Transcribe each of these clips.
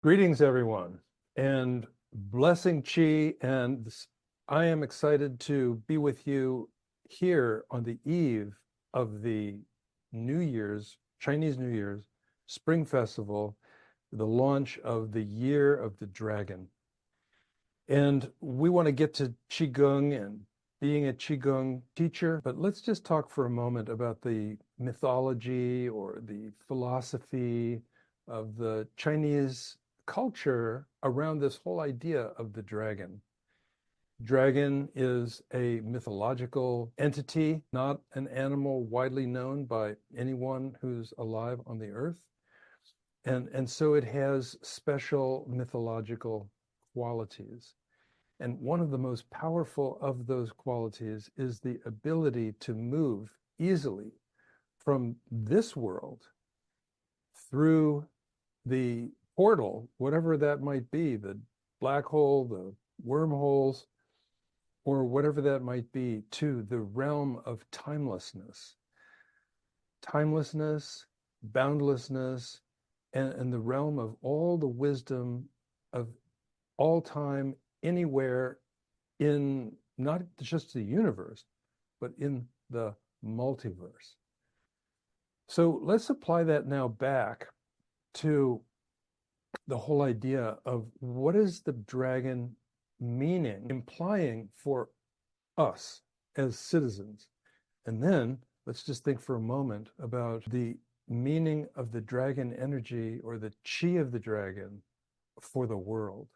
Greetings, everyone, and blessing Chi. And I am excited to be with you here on the eve of the Chinese New Year's Spring Festival, the launch of the Year of the Dragon. And we want to get to Qigong and being a Qigong teacher, but let's just talk for a moment about the mythology or the philosophy of the Chinese culture around this whole idea of the dragon. Dragon is a mythological entity, not an animal widely known by anyone who's alive on the earth. And so it has special mythological qualities. And one of the most powerful of those qualities is the ability to move easily from this world through the portal, whatever that might be, the black hole, the wormholes, or whatever that might be, to the realm of timelessness. Timelessness, boundlessness, and the realm of all the wisdom of all time, anywhere in not just the universe, but in the multiverse. So let's apply that now back to the whole idea of what is the dragon meaning, implying for us as citizens. And then let's just think for a moment about the meaning of the dragon energy or the chi of the dragon for the world.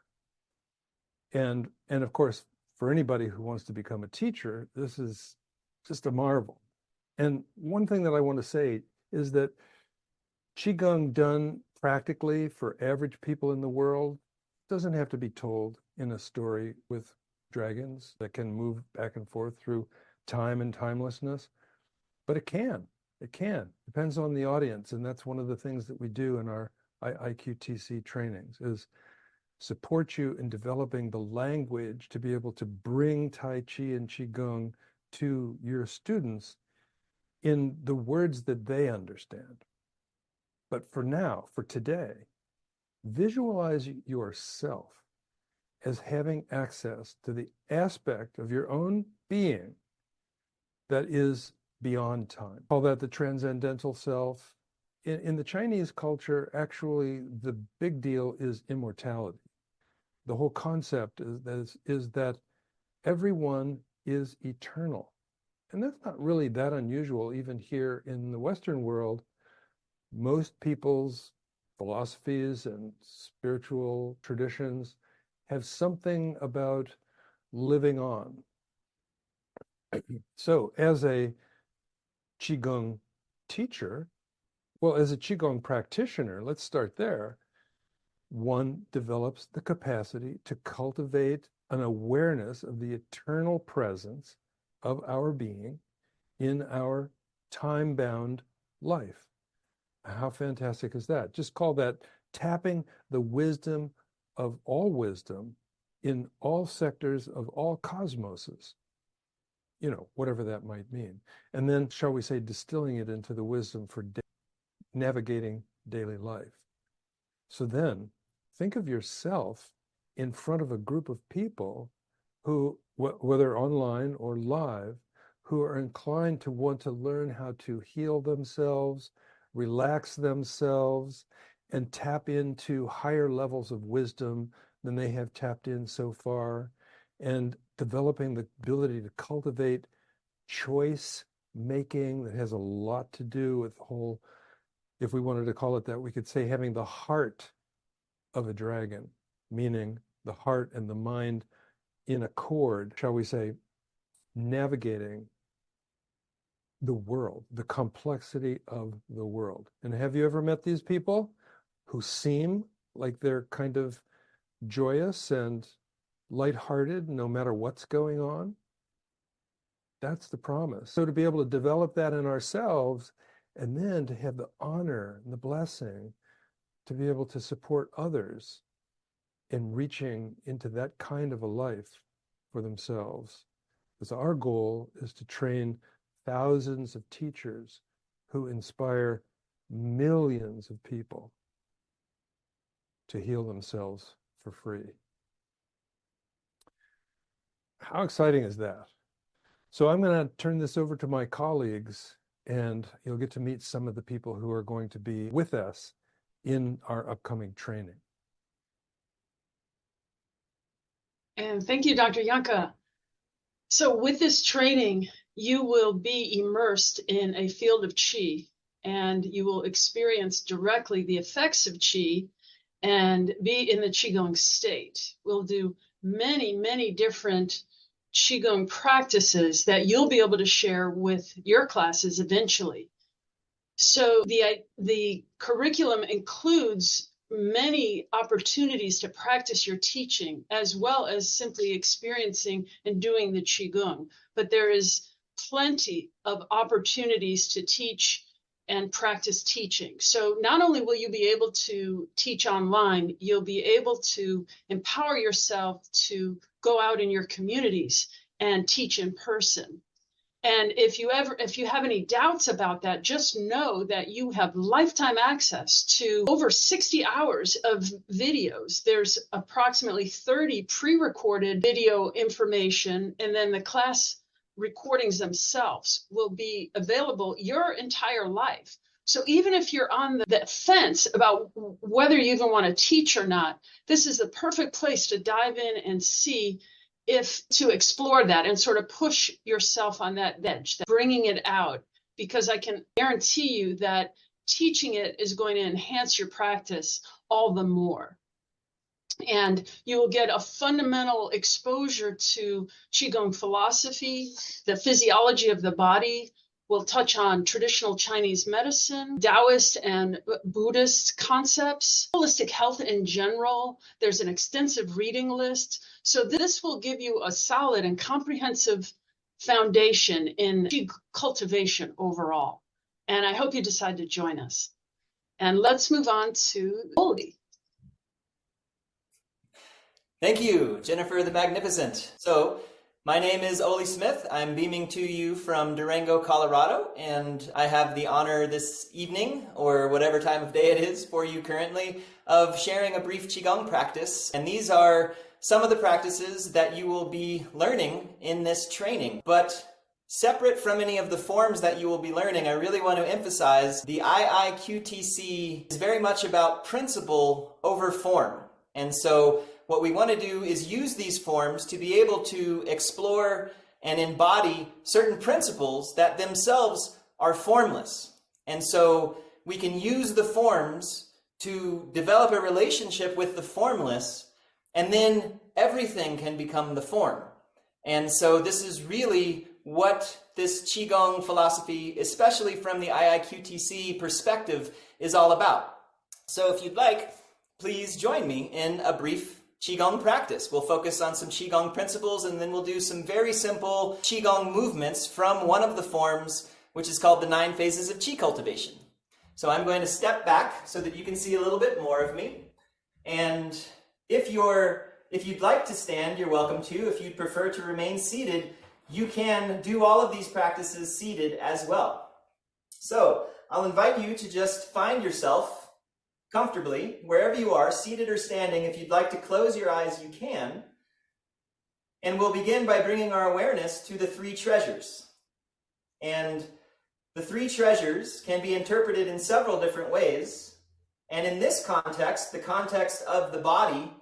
And of course, for anybody who wants to become a teacher, this is just a marvel. And one thing that I want to say is that Qigong done practically for average people in the world doesn't have to be told in a story with dragons that can move back and forth through time and timelessness, but it can. It can. Depends on the audience, and that's one of the things that we do in our IIQTC trainings is support you in developing the language to be able to bring Tai Chi and Qigong to your students in the words that they understand. But for now, for today, visualize yourself as having access to the aspect of your own being that is beyond time. Call that the transcendental self. In the Chinese culture, actually, the big deal is immortality. The whole concept is that everyone is eternal. And that's not really that unusual, even here in the Western world. Most people's philosophies and spiritual traditions have something about living on. So as a Qigong teacher, well, as a Qigong practitioner, let's start there. One develops the capacity to cultivate an awareness of the eternal presence of our being in our time-bound life. How fantastic is that? Just call that tapping the wisdom of all wisdom in all sectors of all cosmoses, whatever that might mean. And then, shall we say, distilling it into the wisdom for navigating daily life. So then, think of yourself in front of a group of people who, whether online or live, who are inclined to want to learn how to heal themselves, relax themselves, and tap into higher levels of wisdom than they have tapped in so far, and developing the ability to cultivate choice making that has a lot to do with the whole, if we wanted to call it that, we could say having the heart of a dragon, meaning the heart and the mind in accord, shall we say, navigating the world, the complexity of the world. And have you ever met these people who seem like they're kind of joyous and lighthearted no matter what's going on? That's the promise. So to be able to develop that in ourselves and then to have the honor and the blessing to be able to support others in reaching into that kind of a life for themselves. Because our goal is to train thousands of teachers who inspire millions of people. to heal themselves for free. How exciting is that? So I'm going to turn this over to my colleagues, and you'll get to meet some of the people who are going to be with us in our upcoming training. And thank you, Dr. Jahnke. So with this training, you will be immersed in a field of Qi, and you will experience directly the effects of Qi and be in the Qigong state. We'll do many, many different Qigong practices that you'll be able to share with your classes eventually. So the curriculum includes many opportunities to practice your teaching, as well as simply experiencing and doing the Qigong. But there is plenty of opportunities to teach and practice teaching. So not only will you be able to teach online, you'll be able to empower yourself to go out in your communities and teach in person. And if you have any doubts about that, just know that you have lifetime access to over 60 hours of videos. There's approximately 30 pre-recorded video information, and then the class recordings themselves will be available your entire life. So even if you're on the fence about whether you even want to teach or not, this is the perfect place to dive in and see to explore that and sort of push yourself on that edge, bringing it out, because I can guarantee you that teaching it is going to enhance your practice all the more. And you will get a fundamental exposure to Qigong philosophy, the physiology of the body. We'll touch on traditional Chinese medicine, Taoist and Buddhist concepts, holistic health in general. There's an extensive reading list. So this will give you a solid and comprehensive foundation in Qi cultivation overall. And I hope you decide to join us. And let's move on to Oley. Thank you, Jennifer the Magnificent. So, my name is Oley Smith. I'm beaming to you from Durango, Colorado, and I have the honor this evening, or whatever time of day it is for you currently, of sharing a brief Qigong practice. And these are some of the practices that you will be learning in this training. But separate from any of the forms that you will be learning, I really want to emphasize the IIQTC is very much about principle over form. And so what we want to do is use these forms to be able to explore and embody certain principles that themselves are formless. And so we can use the forms to develop a relationship with the formless, and then everything can become the form. And so this is really what this Qigong philosophy, especially from the IIQTC perspective, is all about. So if you'd like, please join me in a brief Qigong practice. We'll focus on some Qigong principles, and then we'll do some very simple Qigong movements from one of the forms, which is called the 9 phases of Qi cultivation. So I'm going to step back so that you can see a little bit more of me. And if you'd like to stand, you're welcome to. If you'd prefer to remain seated, you can do all of these practices seated as well. So I'll invite you to just find yourself comfortably, wherever you are, seated or standing. If you'd like to close your eyes, you can. And we'll begin by bringing our awareness to the 3 treasures. And the 3 treasures can be interpreted in several different ways. And in this context, the context of the body,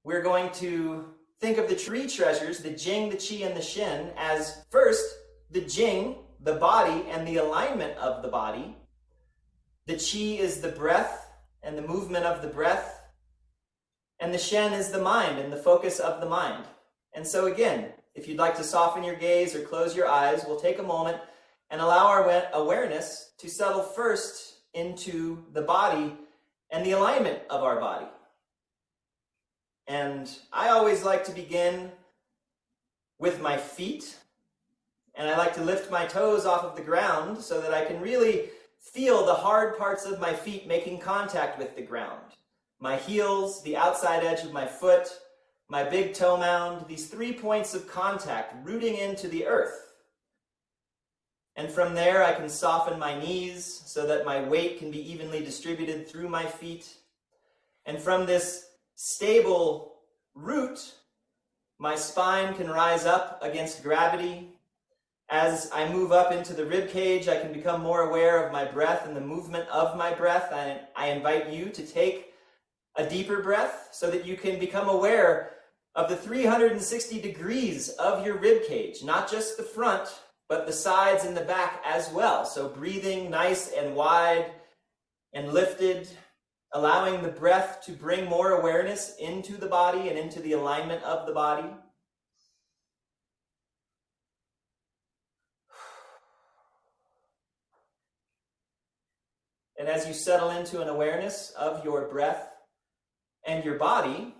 we're going to think of the 3 treasures, the Jing, the Qi, and the Shin, as first, the Jing, the body, and the alignment of the body. The Qi is the breath and the movement of the breath, and the Shen is the mind and the focus of the mind. And so again, if you'd like to soften your gaze or close your eyes, we'll take a moment and allow our awareness to settle first into the body and the alignment of our body. And I always like to begin with my feet, and I like to lift my toes off of the ground so that I can really feel the hard parts of my feet making contact with the ground. My heels, the outside edge of my foot, my big toe mound, these 3 points of contact rooting into the earth. And from there, I can soften my knees so that my weight can be evenly distributed through my feet. And from this stable root, my spine can rise up against gravity. As I move up into the rib cage, I can become more aware of my breath and the movement of my breath. I invite you to take a deeper breath so that you can become aware of the 360 degrees of your rib cage, not just the front, but the sides and the back as well. So breathing nice and wide and lifted, allowing the breath to bring more awareness into the body and into the alignment of the body. And as you settle into an awareness of your breath and your body,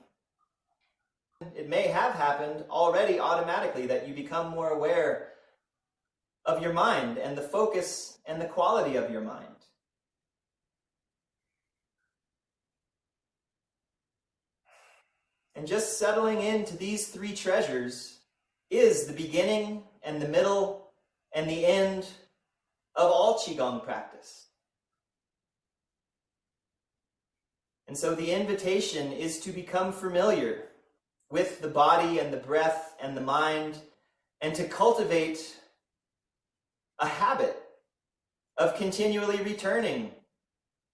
it may have happened already automatically that you become more aware of your mind and the focus and the quality of your mind. And just settling into these three treasures is the beginning and the middle and the end of all Qigong practice. And so the invitation is to become familiar with the body and the breath and the mind, and to cultivate a habit of continually returning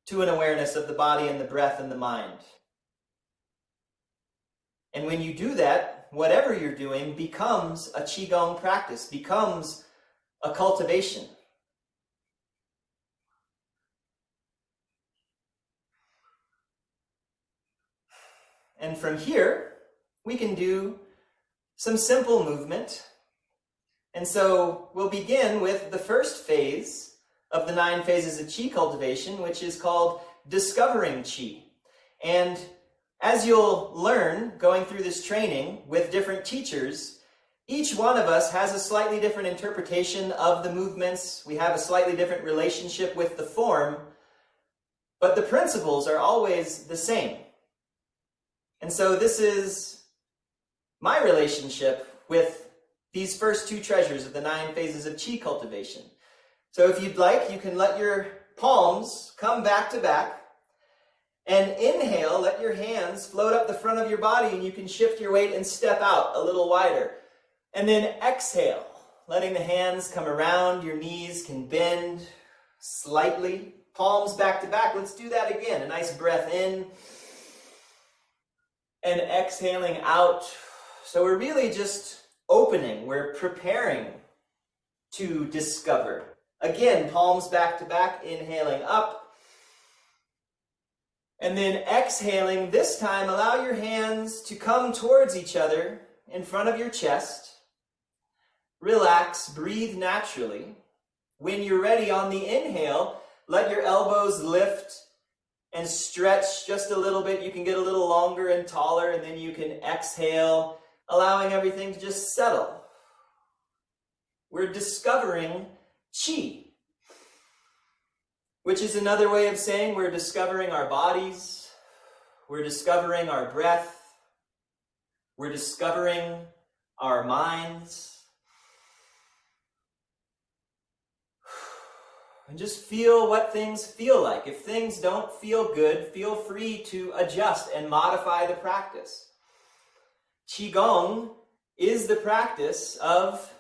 to an awareness of the body and the breath and the mind. And when you do that, whatever you're doing becomes a Qigong practice, becomes a cultivation. And from here, we can do some simple movement. And so we'll begin with the first phase of the 9 phases of Qi cultivation, which is called discovering Qi. And as you'll learn going through this training with different teachers, each one of us has a slightly different interpretation of the movements. We have a slightly different relationship with the form, but the principles are always the same. And so this is my relationship with these first 2 treasures of the 9 phases of Qi cultivation. So if you'd like, you can let your palms come back to back, and inhale, let your hands float up the front of your body, and you can shift your weight and step out a little wider. And then exhale, letting the hands come around, your knees can bend slightly, palms back to back. Let's do that again. A nice breath in and exhaling out. So we're really just opening, we're preparing to discover. Again, palms back to back, inhaling up. And then exhaling, this time allow your hands to come towards each other in front of your chest. Relax, breathe naturally. When you're ready on the inhale, let your elbows lift and stretch just a little bit. You can get a little longer and taller, and then you can exhale, allowing everything to just settle. We're discovering Qi, which is another way of saying we're discovering our bodies, we're discovering our breath, we're discovering our minds. And just feel what things feel like. If things don't feel good, feel free to adjust and modify the practice. Qigong is the practice of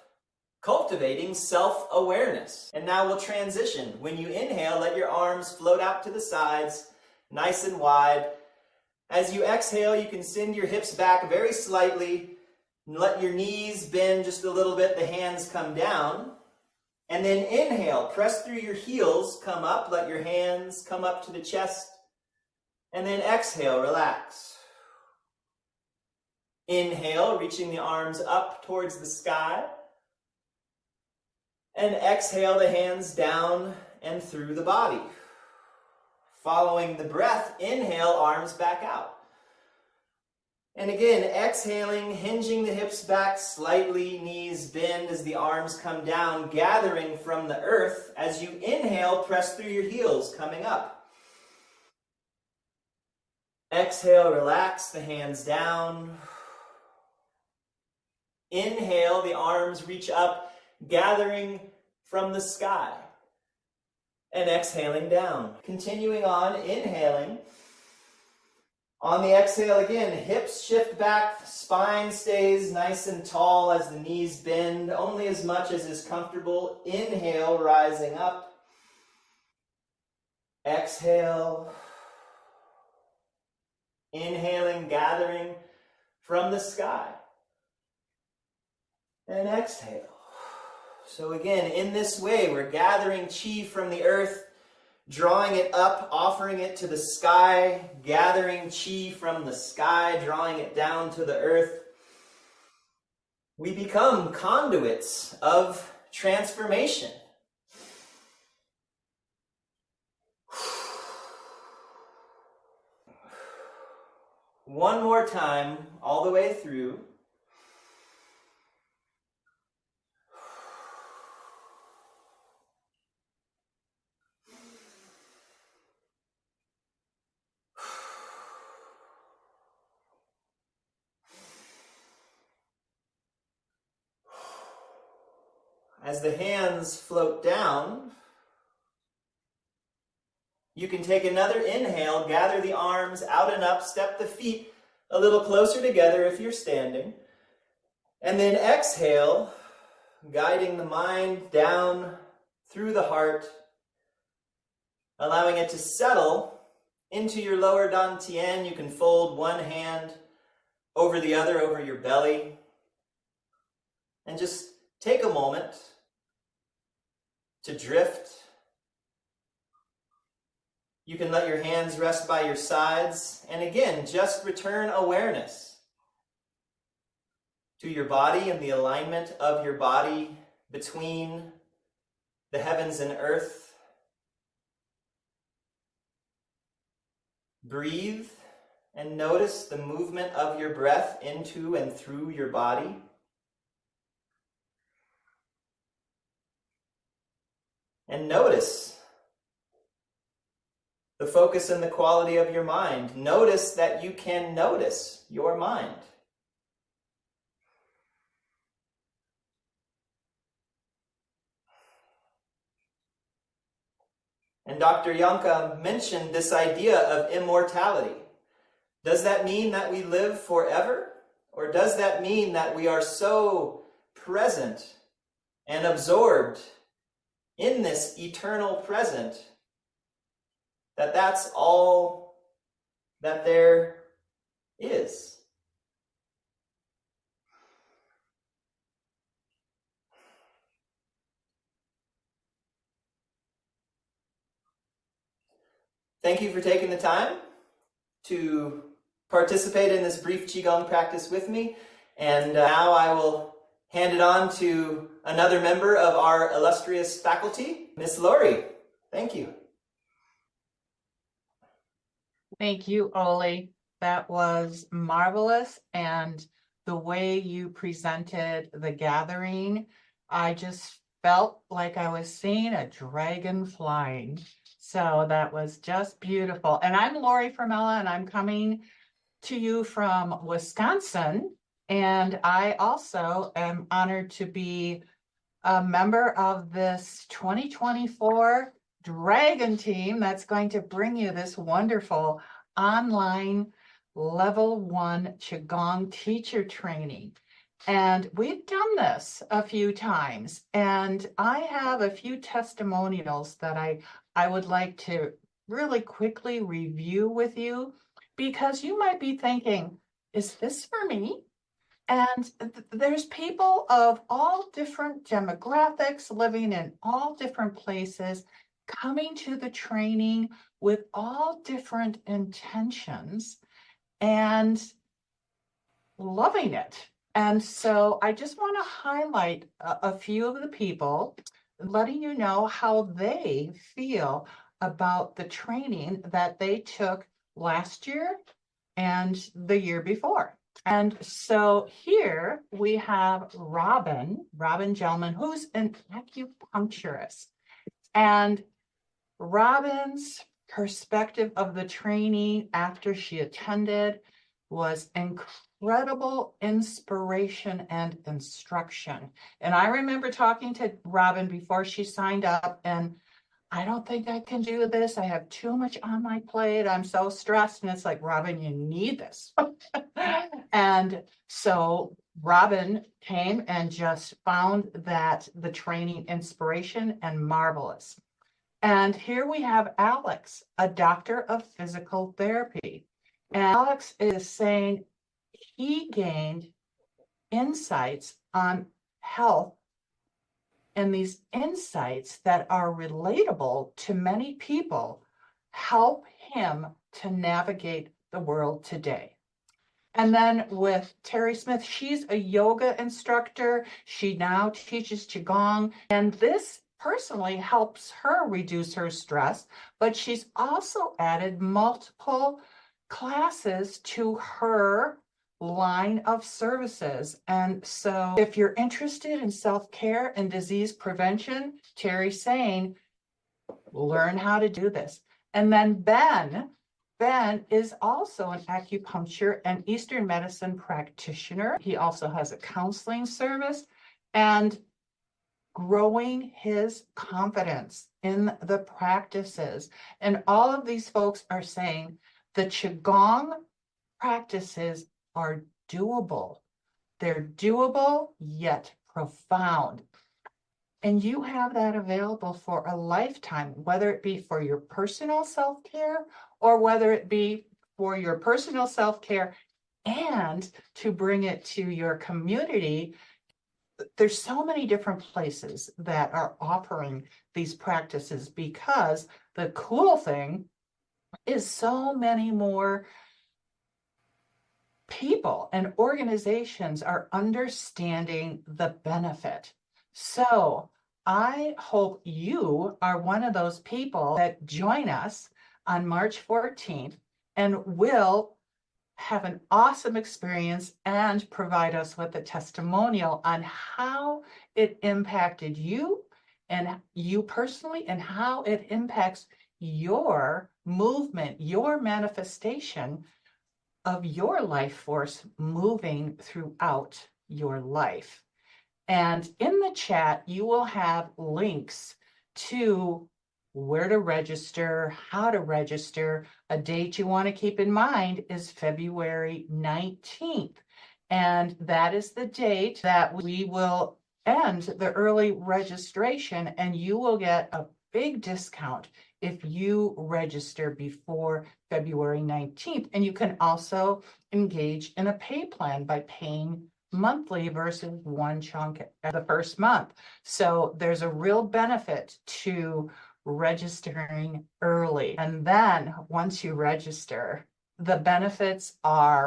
cultivating self-awareness. And now we'll transition. When you inhale, let your arms float out to the sides, nice and wide. As you exhale, you can send your hips back very slightly. And let your knees bend just a little bit, the hands come down. And then inhale, press through your heels, come up, let your hands come up to the chest. And then exhale, relax. Inhale, reaching the arms up towards the sky. And exhale, the hands down and through the body. Following the breath, inhale, arms back out. And again, exhaling, hinging the hips back slightly, knees bend as the arms come down, gathering from the earth. As you inhale, press through your heels, coming up. Exhale, relax, the hands down. Inhale, the arms reach up, gathering from the sky. And exhaling down. Continuing on, inhaling. On the exhale again, hips shift back, spine stays nice and tall as the knees bend, only as much as is comfortable. Inhale, rising up. Exhale. Inhaling, gathering from the sky. And exhale. So again, in this way, we're gathering chi from the earth, drawing it up, offering it to the sky, gathering chi from the sky, drawing it down to the earth. We become conduits of transformation. One more time, all the way through. As the hands float down, you can take another inhale, gather the arms out and up, step the feet a little closer together if you're standing. And then exhale, guiding the mind down through the heart, allowing it to settle into your lower dantian. You can fold one hand over the other over your belly. And just take a moment to drift. You can let your hands rest by your sides. And again, just return awareness to your body and the alignment of your body between the heavens and earth. Breathe and notice the movement of your breath into and through your body. And notice the focus and the quality of your mind. Notice that you can notice your mind. And Dr. Jahnke mentioned this idea of immortality. Does that mean that we live forever? Or does that mean that we are so present and absorbed in this eternal present that that's all that there is? Thank you for taking the time to participate in this brief Qigong practice with me. And now I will hand it on to another member of our illustrious faculty, Miss Lori. Thank you. Thank you, Oley. That was marvelous. And the way you presented the gathering, I just felt like I was seeing a dragon flying. So that was just beautiful. And I'm Lori Formella, and I'm coming to you from Wisconsin. And I also am honored to be a member of this 2024 Dragon team that's going to bring you this wonderful online level 1 Qigong teacher training. And we've done this a few times, and I have a few testimonials that I would like to really quickly review with you, because you might be thinking, is this for me? And there's people of all different demographics living in all different places, coming to the training with all different intentions and loving it. And so I just want to highlight a few of the people, letting you know how they feel about the training that they took last year and the year before. And so here we have Robin Gelman, who's an acupuncturist. And Robin's perspective of the training after she attended was incredible inspiration and instruction. And I remember talking to Robin before she signed up, and I don't think I can do this. I have too much on my plate. I'm so stressed. And it's like, Robin, you need this. And so Robin came and just found that the training inspiration and marvelous. And here we have Alex, a doctor of physical therapy. And Alex is saying he gained insights on health, and these insights that are relatable to many people help him to navigate the world today. And then with Terry Smith, she's a yoga instructor. She now teaches Qigong, and this personally helps her reduce her stress, but she's also added multiple classes to her line of services. And so if you're interested in self-care and disease prevention, Terry's saying, learn how to do this. And then Ben is also an acupuncture and Eastern medicine practitioner. He also has a counseling service and growing his confidence in the practices. And all of these folks are saying the Qigong practices are doable. They're doable yet profound. And you have that available for a lifetime, whether it be for your personal self-care or whether it be for your personal self-care and to bring it to your community. There's so many different places that are offering these practices, because the cool thing is so many more people and organizations are understanding the benefit. So I hope you are one of those people that join us on March 14th and will have an awesome experience and provide us with a testimonial on how it impacted you and you personally, and how it impacts your movement, your manifestation of your life force moving throughout your life. And in the chat, you will have links to where to register, how to register. A date you want to keep in mind is February 19th. And that is the date that we will end the early registration, and you will get a big discount if you register before February 19th. And you can also engage in a pay plan by paying monthly versus one chunk at the first month. So there's a real benefit to registering early. And then once you register, the benefits are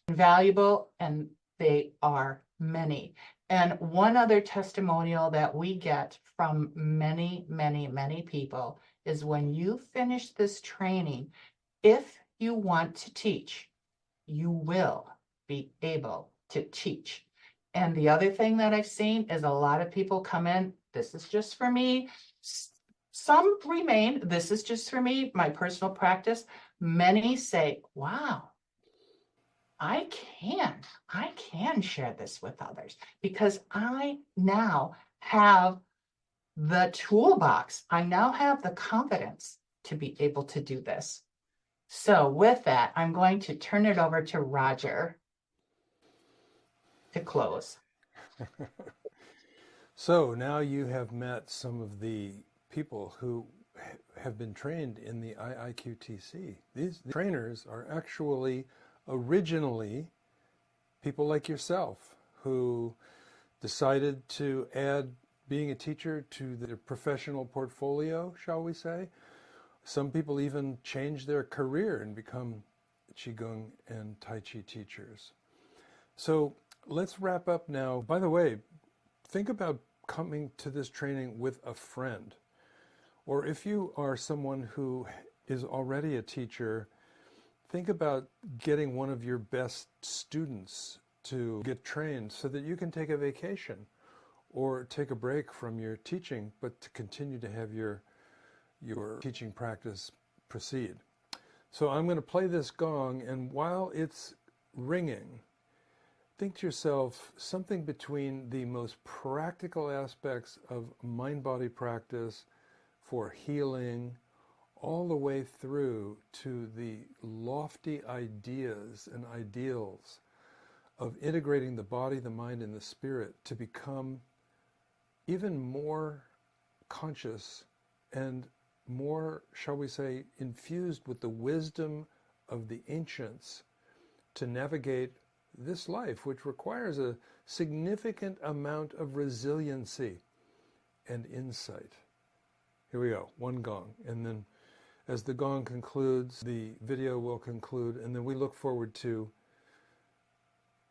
valuable and they are many. And one other testimonial that we get from many, many, many people is when you finish this training, if you want to teach, you will be able to teach. And the other thing that I've seen is a lot of people come in, this is just for me. Some remain, this is just for me, my personal practice. Many say, wow, I can share this with others because I now have the toolbox. I now have the confidence to be able to do this. So with that, I'm going to turn it over to Roger to close. So now you have met some of the people who have been trained in the IIQTC. These trainers are actually originally people like yourself who decided to add being a teacher to their professional portfolio, shall we say. Some people even change their career and become Qigong and Tai Chi teachers. So let's wrap up now. By the way, think about coming to this training with a friend. Or if you are someone who is already a teacher, think about getting one of your best students to get trained so that you can take a vacation or take a break from your teaching, but to continue to have your teaching practice proceed. So I'm going to play this gong, and while it's ringing, think to yourself something between the most practical aspects of mind-body practice for healing, all the way through to the lofty ideas and ideals of integrating the body, the mind, and the spirit to become even more conscious and more, shall we say, infused with the wisdom of the ancients to navigate this life, which requires a significant amount of resiliency and insight. Here we go, one gong. And then as the gong concludes, the video will conclude, and then we look forward to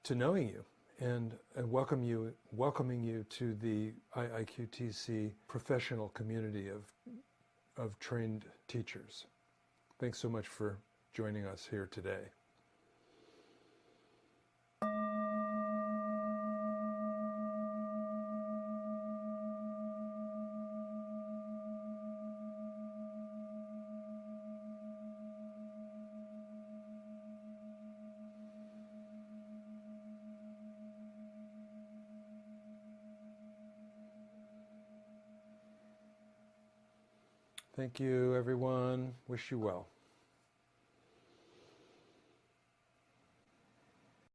knowing you and welcoming you to the IIQTC professional community of trained teachers. Thanks so much for joining us here today. Thank you, everyone. Wish you well.